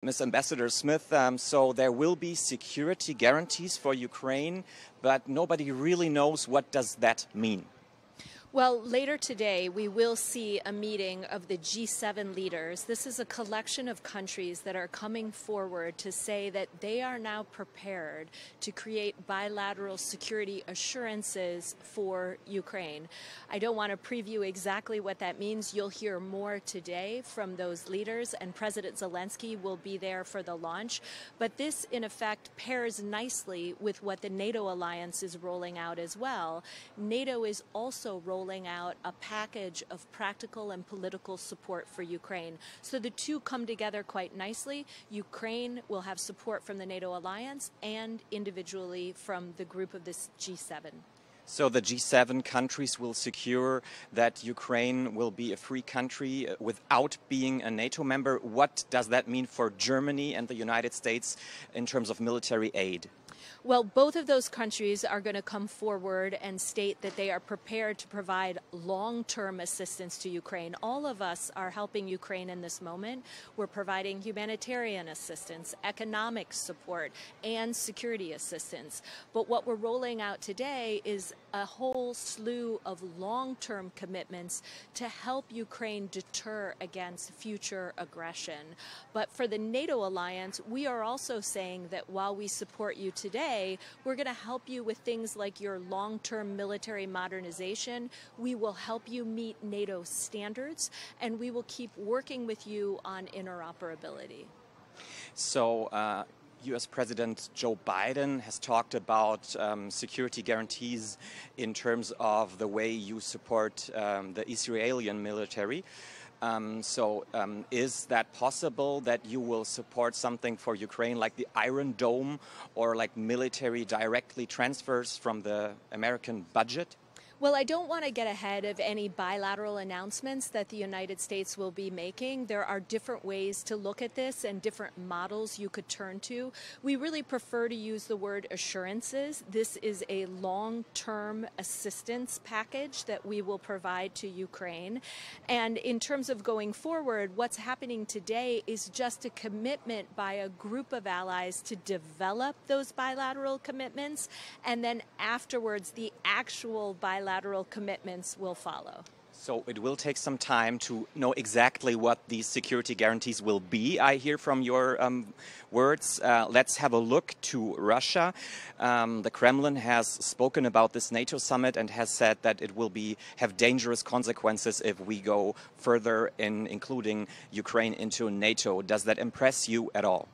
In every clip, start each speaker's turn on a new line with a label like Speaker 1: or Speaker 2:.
Speaker 1: Ms. Ambassador Smith, so there will be security guarantees for Ukraine, but nobody really knows what does that mean.
Speaker 2: Well, later today, we will see a meeting of the G7 leaders. This is a collection of countries that are coming forward to say that they are now prepared to create bilateral security assurances for Ukraine. I don't want to preview exactly what that means. You'll hear more today from those leaders, and President Zelensky will be there for the launch. But this, in effect, pairs nicely with what the NATO alliance is rolling out as well. NATO is also rolling out a package of practical and political support for Ukraine. So the two come together quite nicely. Ukraine will have support from the NATO alliance and individually from the group of this G7.
Speaker 1: So the G7 countries will secure that Ukraine will be a free country without being a NATO member. What does that mean for Germany and the United States in terms of military aid?
Speaker 2: Well, both of those countries are going to come forward and state that they are prepared to provide long-term assistance to Ukraine. All of us are helping Ukraine in this moment. We're providing humanitarian assistance, economic support, and security assistance. But what we're rolling out today is a whole slew of long-term commitments to help Ukraine deter against future aggression. But for the NATO alliance, we are also saying that while we support you today, we're going to help you with things like your long-term military modernization. We will help you meet NATO standards, and we will keep working with you on interoperability.
Speaker 1: So, U.S. President Joe Biden has talked about security guarantees in terms of the way you support the Israeli military. Is that possible that you will support something for Ukraine like the Iron Dome or like military directly transfers from the American budget?
Speaker 2: Well, I don't want to get ahead of any bilateral announcements that the United States will be making. There are different ways to look at this and different models you could turn to. We really prefer to use the word assurances. This is a long-term assistance package that we will provide to Ukraine. And in terms of going forward, what's happening today is just a commitment by a group of allies to develop those bilateral commitments, and then afterwards the actual bilateral commitments will follow.
Speaker 1: So it will take some time to know exactly what these security guarantees will be, I hear from your words. Let's have a look to Russia. The Kremlin has spoken about this NATO summit and has said that it will have dangerous consequences if we go further in including Ukraine into NATO. Does that impress you at all?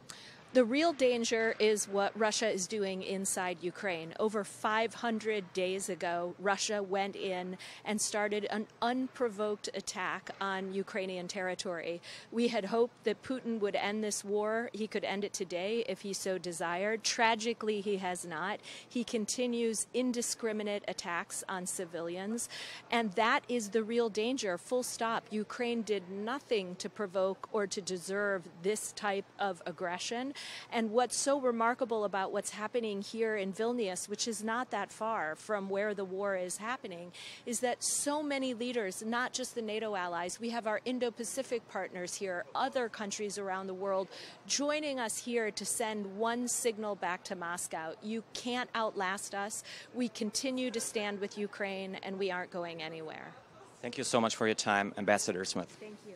Speaker 2: The real danger is what Russia is doing inside Ukraine. Over 500 days ago, Russia went in and started an unprovoked attack on Ukrainian territory. We had hoped that Putin would end this war. He could end it today if he so desired. Tragically, he has not. He continues indiscriminate attacks on civilians, and that is the real danger, full stop. Ukraine did nothing to provoke or to deserve this type of aggression. And what's so remarkable about what's happening here in Vilnius, which is not that far from where the war is happening, is that so many leaders, not just the NATO allies, we have our Indo-Pacific partners here, other countries around the world, joining us here to send one signal back to Moscow. You can't outlast us. We continue to stand with Ukraine, and we aren't going anywhere.
Speaker 1: Thank you so much for your time, Ambassador Smith.
Speaker 2: Thank you.